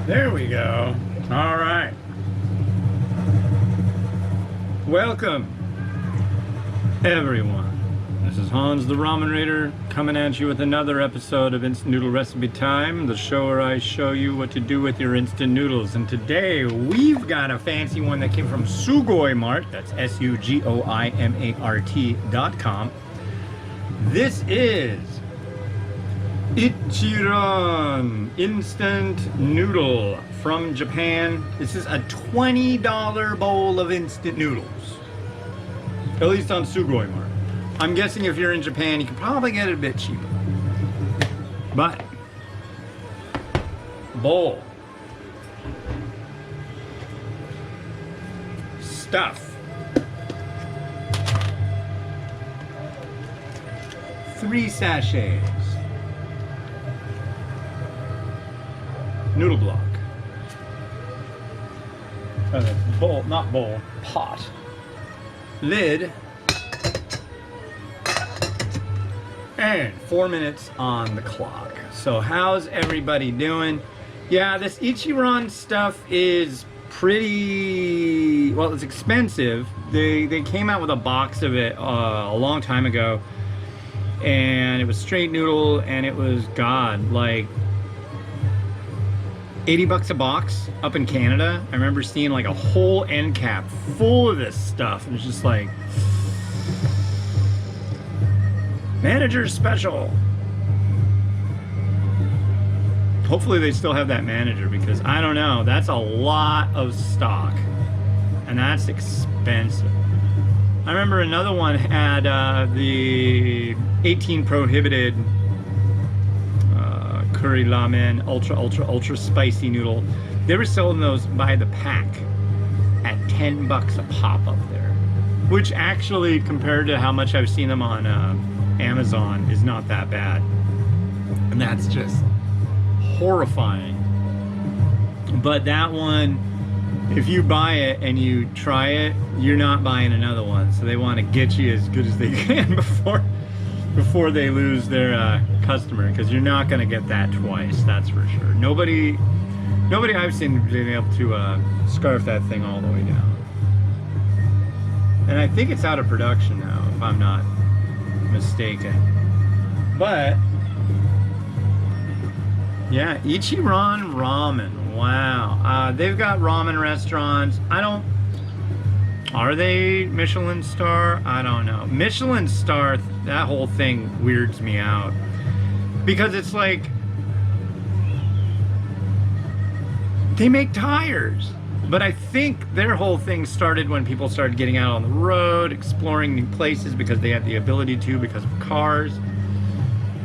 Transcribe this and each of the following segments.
There we go. All right. Welcome, everyone. This is Hans the Ramen Raider coming at you with another episode of Instant Noodle Recipe Time, the show where I show you what to do with your instant noodles. And today we've got a fancy one that came from Sugoi Mart. That's SUGOIMART.com. This is Ichiran instant noodle from Japan. This is a $20 bowl of instant noodles, at least on Sugoi Mart. I'm guessing if you're in Japan, you can probably get it a bit cheaper. But bowl, stuff, 3 sachets. Noodle block. Bowl, not bowl, pot. Lid. And 4 minutes on the clock. So how's everybody doing? Yeah, this Ichiran stuff is pretty, well, it's expensive. They came out with a box of it a long time ago. And it was straight noodle and it was, God, like 80 bucks a box up in Canada. I remember seeing like a whole end cap full of this stuff. It was just like, manager's special. Hopefully they still have that manager, because I don't know, that's a lot of stock and that's expensive. I remember another one had the 18 prohibited curry ramen, ultra spicy noodle. They were selling those by the pack at 10 bucks a pop up there, which actually, compared to how much I've seen them on Amazon, is not that bad. And that's just horrifying. But that one, if you buy it and you try it, you're not buying another one. So they want to get you as good as they can before they lose their customer, because you're not going to get that twice, that's for sure. Nobody I've seen being able to scarf that thing all the way down. And I think it's out of production now, if I'm not mistaken. But yeah, Ichiran Ramen. Wow. They've got ramen restaurants. Are they Michelin star? I don't know. Michelin star, that whole thing weirds me out. Because it's like, they make tires. But I think their whole thing started when people started getting out on the road, exploring new places because they had the ability to, because of cars.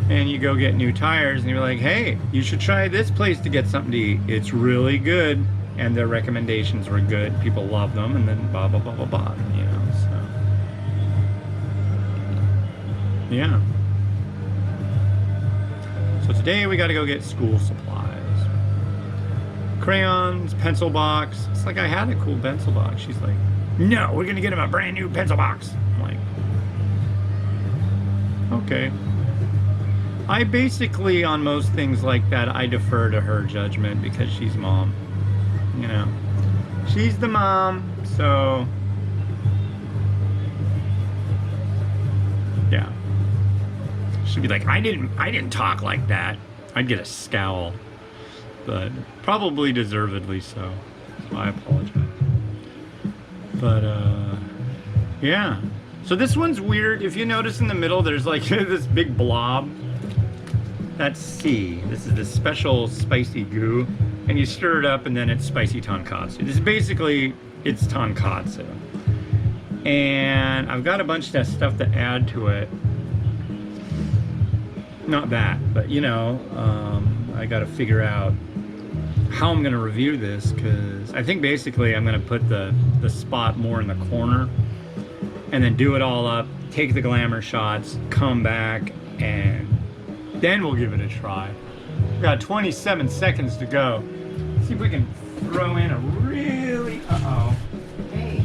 And you go get new tires and you're like, hey, you should try this place to get something to eat. It's really good. And their recommendations were good. People love them, and then blah, blah, blah, blah, blah, you know, so. Yeah. So today we gotta go get school supplies. Crayons, pencil box. It's like, I had a cool pencil box. She's like, no, we're gonna get him a brand new pencil box. I'm like, okay. I basically, on most things like that, I defer to her judgment because she's mom. You know, she's the mom, so yeah. She'd be like, I didn't talk like that. I'd get a scowl, but probably deservedly so. So I apologize. But yeah. So this one's weird. If you notice in the middle, there's like this big blob. That's C. This is the special spicy goo. And you stir it up and then it's spicy tonkatsu. This is basically, it's tonkatsu. And I've got a bunch of stuff to add to it. Not that, but you know, I gotta figure out how I'm gonna review this, because I think basically I'm gonna put the spot more in the corner and then do it all up, take the glamour shots, come back, and then we'll give it a try. We've got 27 seconds to go. Let's see if we can throw in a really, uh-oh. Hey,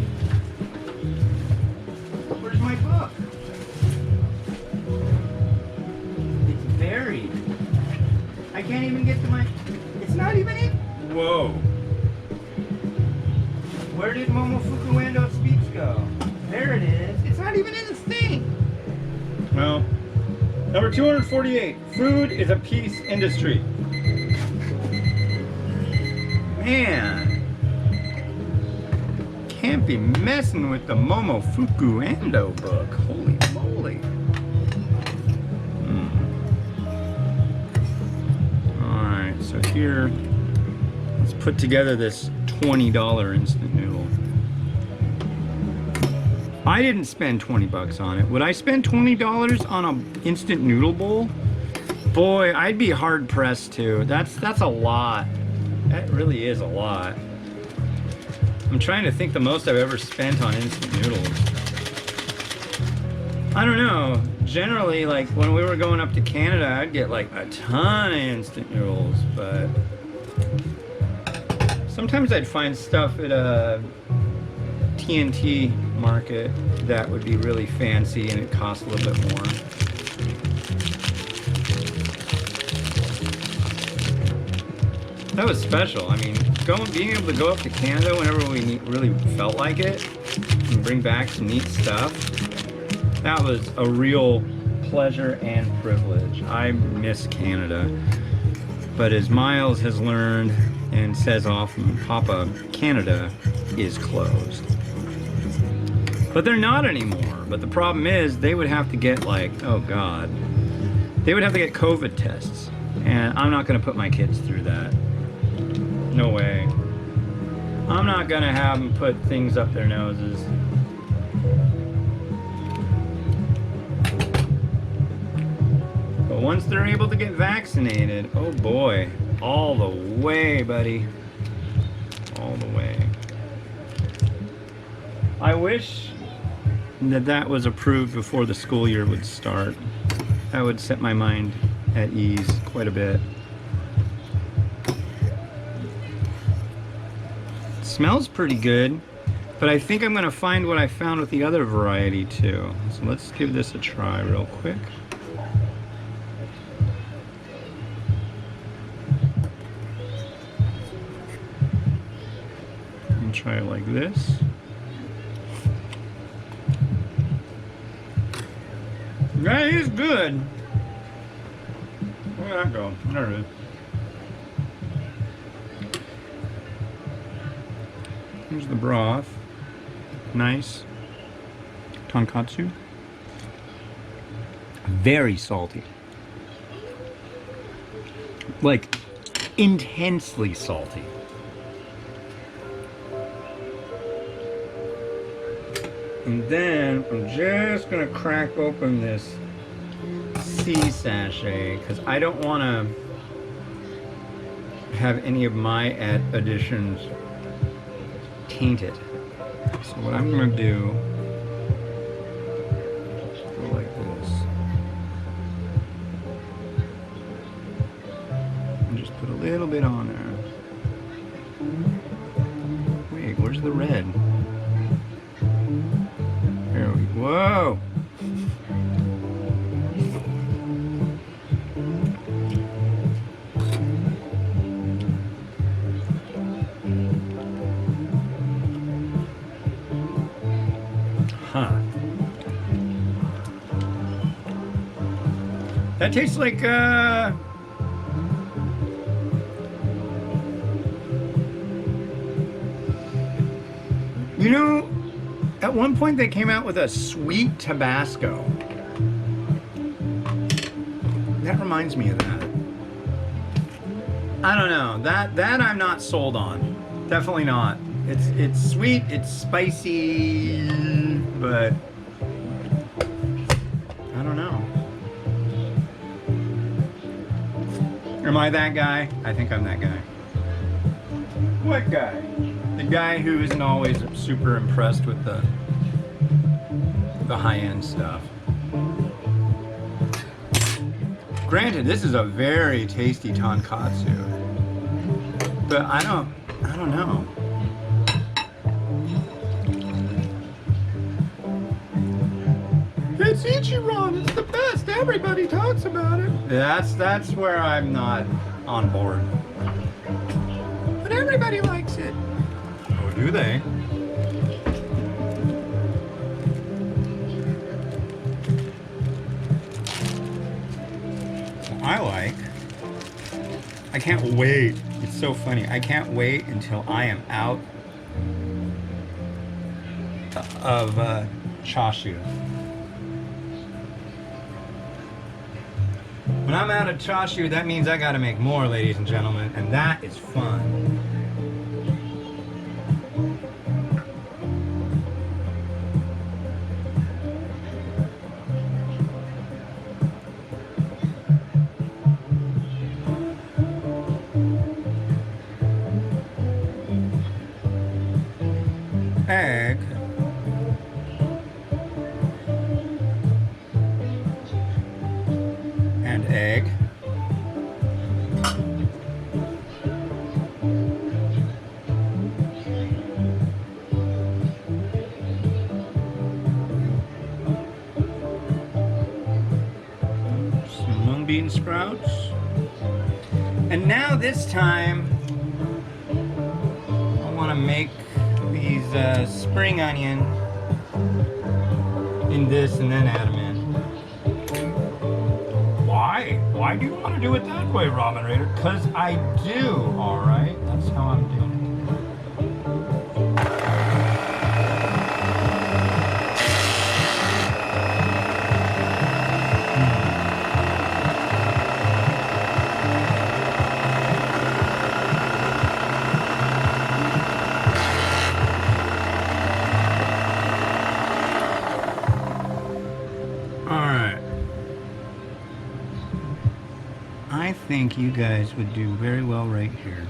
where's my book? It's buried. I can't even get to my, it's not even in. Whoa. Where did Momofuku Ando speech go? There it is. It's not even in the thing. Well, number 248. Food is a peace industry. Man. Can't be messing with the Momofuku Ando book. Holy moly. Alright, so here, let's put together this $20 instant noodle. I didn't spend 20 bucks on it. Would I spend $20 on an instant noodle bowl? Boy, I'd be hard pressed to. That's a lot. That really is a lot. I'm trying to think the most I've ever spent on instant noodles. I don't know. Generally, like when we were going up to Canada, I'd get like a ton of instant noodles, but sometimes I'd find stuff at a TNT market that would be really fancy and it cost a little bit more. That was special. I mean, being able to go up to Canada whenever we really felt like it and bring back some neat stuff, that was a real pleasure and privilege. I miss Canada. But as Miles has learned and says often, Papa, Canada is closed. But they're not anymore. But the problem is they would have to get like, oh God, they would have to get COVID tests. And I'm not gonna put my kids through that. No way. I'm not gonna have them put things up their noses. But once they're able to get vaccinated, oh boy, all the way, buddy. All the way. I wish that was approved before the school year would start. That would set my mind at ease quite a bit. It smells pretty good, but I think I'm gonna find what I found with the other variety too. So let's give this a try real quick. And try it like this. That is good. Where'd that go? There it is. Here's the broth. Nice. Tonkatsu. Very salty. Like, intensely salty. And then I'm just gonna crack open this sea sachet because I don't want to have any of my additions tainted. So what I'm gonna do, go like this, and just put a little bit on there. Wait, where's the red? There we go. Whoa! Huh. That tastes like, you know, at one point they came out with a sweet Tabasco. That reminds me of that. I don't know. That I'm not sold on. Definitely not. It's sweet, it's spicy, but I don't know. Am I that guy? I think I'm that guy. What guy? The guy who isn't always super impressed with the high-end stuff. Granted, this is a very tasty tonkatsu, but I don't know. It's Ichiran, it's the best, everybody talks about it. That's where I'm not on board. Everybody likes it. Oh, do they? I can't wait. It's so funny. I can't wait until I am out of chashu. When I'm out of chashu, that means I gotta make more, ladies and gentlemen, and that is fun. Egg and egg. Some mung bean sprouts. And now this time I want to make these spring onion in this and then add them in. Why? Why do you want to do it that way, Ramen Raider? Because I do, alright? That's how I'm doing it. I think you guys would do very well right here.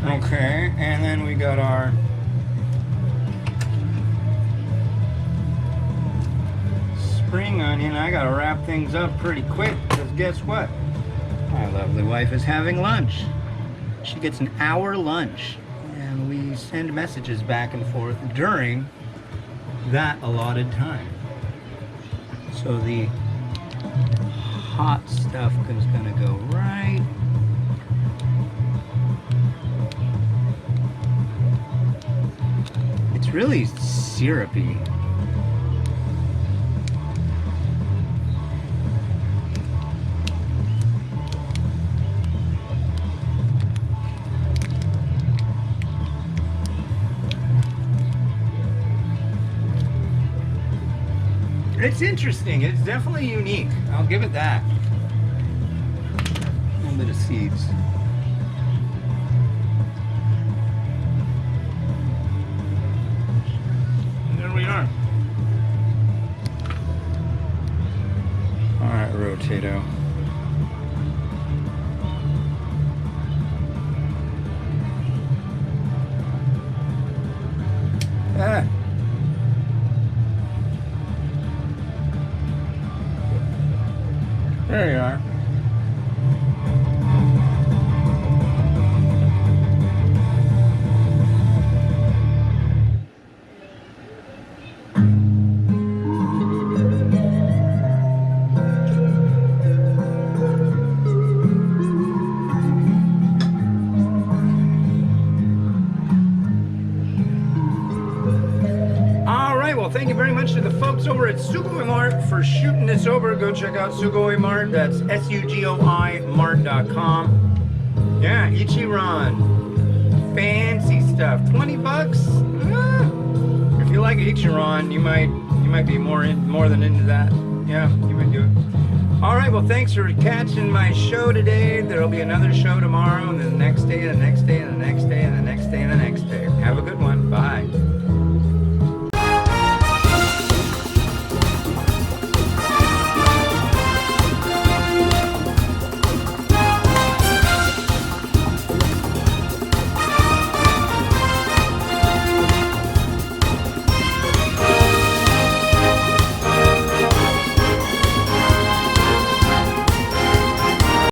Okay, and then we got our spring onion. I gotta wrap things up pretty quick because guess what? My lovely wife is having lunch. She gets an hour lunch and we send messages back and forth during that allotted time. So the hot stuff is gonna go right really syrupy. It's interesting. It's definitely unique. I'll give it that. A little bit of seeds. We are. All right, Rotato. Ah. There you are. Well, thank you very much to the folks over at Sugoi Mart for shooting this over. Go check out Sugoi Mart. That's SUGOI Mart.com. Yeah, Ichiran. Fancy stuff. 20 bucks? If you like Ichiran, you might be more than into that. Yeah, you might do it. All right, well, thanks for catching my show today. There'll be another show tomorrow, and then the next day, and the next day, and the next day, and the next day, and the next day. Have a good one. Bye.